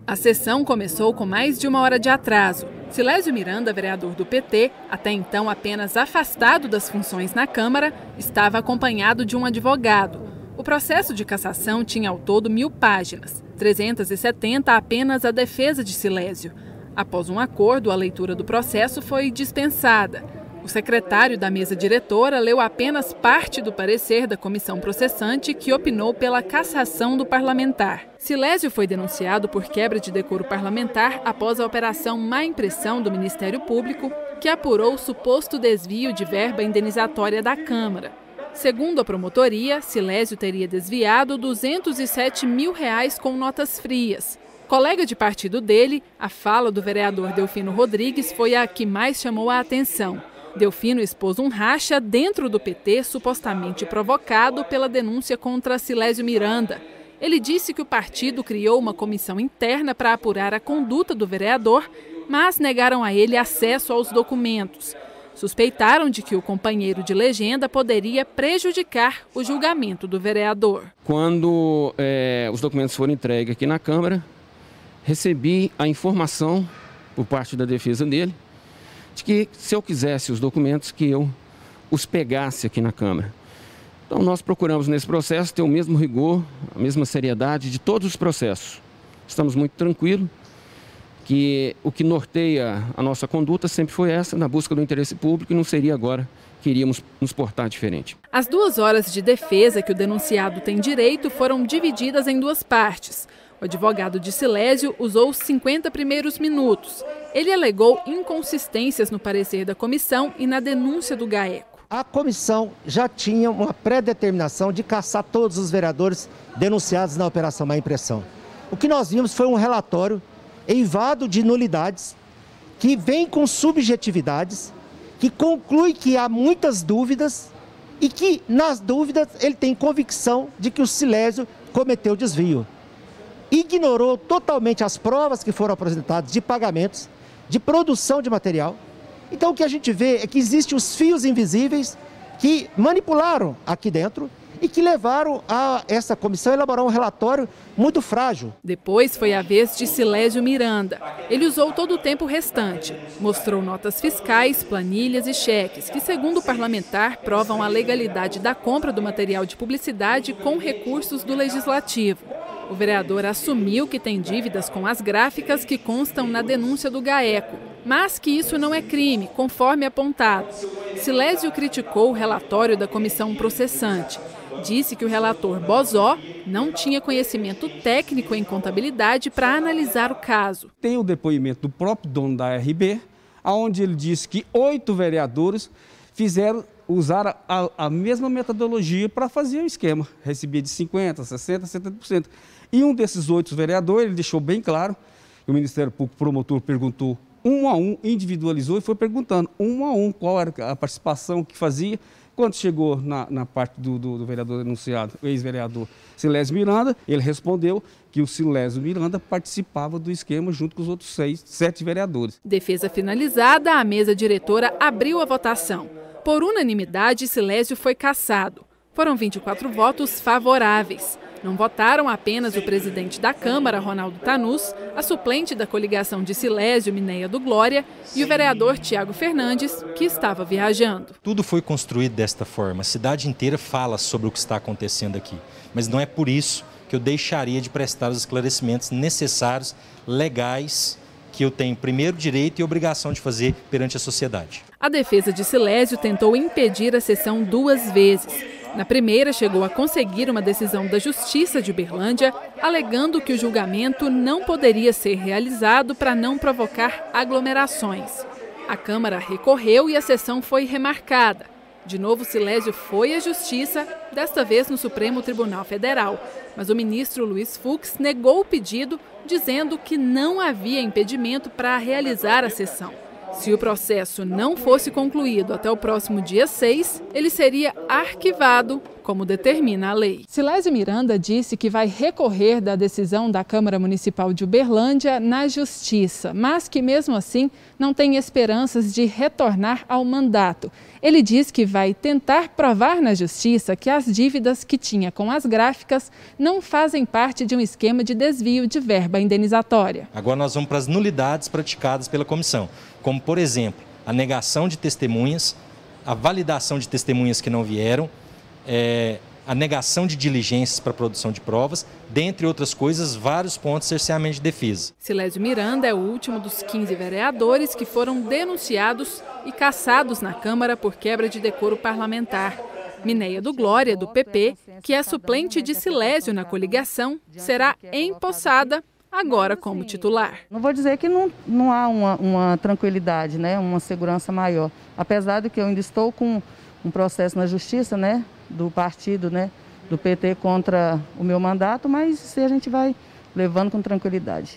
A sessão começou com mais de 1 hora de atraso. Silésio Miranda, vereador do PT, até então apenas afastado das funções na Câmara, estava acompanhado de um advogado. O processo de cassação tinha ao todo 1000 páginas, 370 apenas a defesa de Silésio. Após um acordo, a leitura do processo foi dispensada. O secretário da mesa diretora leu apenas parte do parecer da comissão processante que opinou pela cassação do parlamentar. Silésio foi denunciado por quebra de decoro parlamentar após a operação Má Impressão do Ministério Público, que apurou o suposto desvio de verba indenizatória da Câmara. Segundo a promotoria, Silésio teria desviado R$ 207 mil com notas frias. Colega de partido dele, a fala do vereador Delfino Rodrigues foi a que mais chamou a atenção. Delfino expôs um racha dentro do PT supostamente provocado pela denúncia contra Silésio Miranda. Ele disse que o partido criou uma comissão interna para apurar a conduta do vereador, mas negaram a ele acesso aos documentos. Suspeitaram de que o companheiro de legenda poderia prejudicar o julgamento do vereador. Quando os documentos foram entregues aqui na Câmara, recebi a informação por parte da defesa dele de que, se eu quisesse os documentos, que eu os pegasse aqui na Câmara. Então, nós procuramos nesse processo ter o mesmo rigor, a mesma seriedade de todos os processos. Estamos muito tranquilos que o que norteia a nossa conduta sempre foi essa, na busca do interesse público, e não seria agora que iríamos nos portar diferente. As 2 horas de defesa que o denunciado tem direito foram divididas em 2 partes. O advogado de Silésio usou os 50 primeiros minutos. Ele alegou inconsistências no parecer da comissão e na denúncia do GAECO. A comissão já tinha uma pré-determinação de cassar todos os vereadores denunciados na Operação Má Impressão. O que nós vimos foi um relatório eivado de nulidades, que vem com subjetividades, que conclui que há muitas dúvidas e que, nas dúvidas, ele tem convicção de que o Silésio cometeu desvio. Ignorou totalmente as provas que foram apresentadas de pagamentos, de produção de material. Então o que a gente vê é que existem os fios invisíveis que manipularam aqui dentro e que levaram a essa comissão a elaborar um relatório muito frágil. Depois foi a vez de Silésio Miranda. Ele usou todo o tempo restante. Mostrou notas fiscais, planilhas e cheques, que, segundo o parlamentar, provam a legalidade da compra do material de publicidade com recursos do Legislativo. O vereador assumiu que tem dívidas com as gráficas que constam na denúncia do GAECO, mas que isso não é crime, conforme apontado. Silésio criticou o relatório da comissão processante. Disse que o relator Bozó não tinha conhecimento técnico em contabilidade para analisar o caso. Tem o depoimento do próprio dono da RB, onde ele disse que 8 vereadores usaram a mesma metodologia para fazer o esquema. Recebia de 50%, 60%, 70%. E um desses 8 vereadores, ele deixou bem claro, que o Ministério Público Promotor perguntou um a um, individualizou e foi perguntando um a um qual era a participação que fazia. Quando chegou na parte do vereador denunciado, o ex-vereador Silésio Miranda, ele respondeu que o Silésio Miranda participava do esquema junto com os outros 7 vereadores. Defesa finalizada, a mesa diretora abriu a votação. Por unanimidade, Silésio foi cassado. Foram 24 votos favoráveis. Não votaram apenas o presidente da Câmara, Ronaldo Tanus, a suplente da coligação de Silésio, Mineia do Glória, e o vereador Tiago Fernandes, que estava viajando. Tudo foi construído desta forma. A cidade inteira fala sobre o que está acontecendo aqui. Mas não é por isso que eu deixaria de prestar os esclarecimentos necessários, legais, que eu tenho primeiro direito e obrigação de fazer perante a sociedade. A defesa de Silésio tentou impedir a sessão 2 vezes. Na primeira, chegou a conseguir uma decisão da Justiça de Uberlândia, alegando que o julgamento não poderia ser realizado para não provocar aglomerações. A Câmara recorreu e a sessão foi remarcada. De novo, Silésio foi à Justiça, desta vez no Supremo Tribunal Federal. Mas o ministro Luiz Fux negou o pedido, dizendo que não havia impedimento para realizar a sessão. Se o processo não fosse concluído até o próximo dia 6, ele seria arquivado como determina a lei. Silésio Miranda disse que vai recorrer da decisão da Câmara Municipal de Uberlândia na Justiça, mas que mesmo assim não tem esperanças de retornar ao mandato. Ele diz que vai tentar provar na Justiça que as dívidas que tinha com as gráficas não fazem parte de um esquema de desvio de verba indenizatória. Agora nós vamos para as nulidades praticadas pela comissão, como, por exemplo, a negação de testemunhas, a validação de testemunhas que não vieram, a negação de diligências para a produção de provas, dentre outras coisas, vários pontos de cerceamento de defesa. Silésio Miranda é o último dos 15 vereadores que foram denunciados e cassados na Câmara por quebra de decoro parlamentar. Mineia do Glória, do PP, que é suplente de Silésio na coligação, será empossada agora como titular. Não vou dizer que não há uma tranquilidade, né, uma segurança maior. Apesar de que eu ainda estou com um processo na Justiça, né, do partido, né, do PT contra o meu mandato, mas isso a gente vai levando com tranquilidade.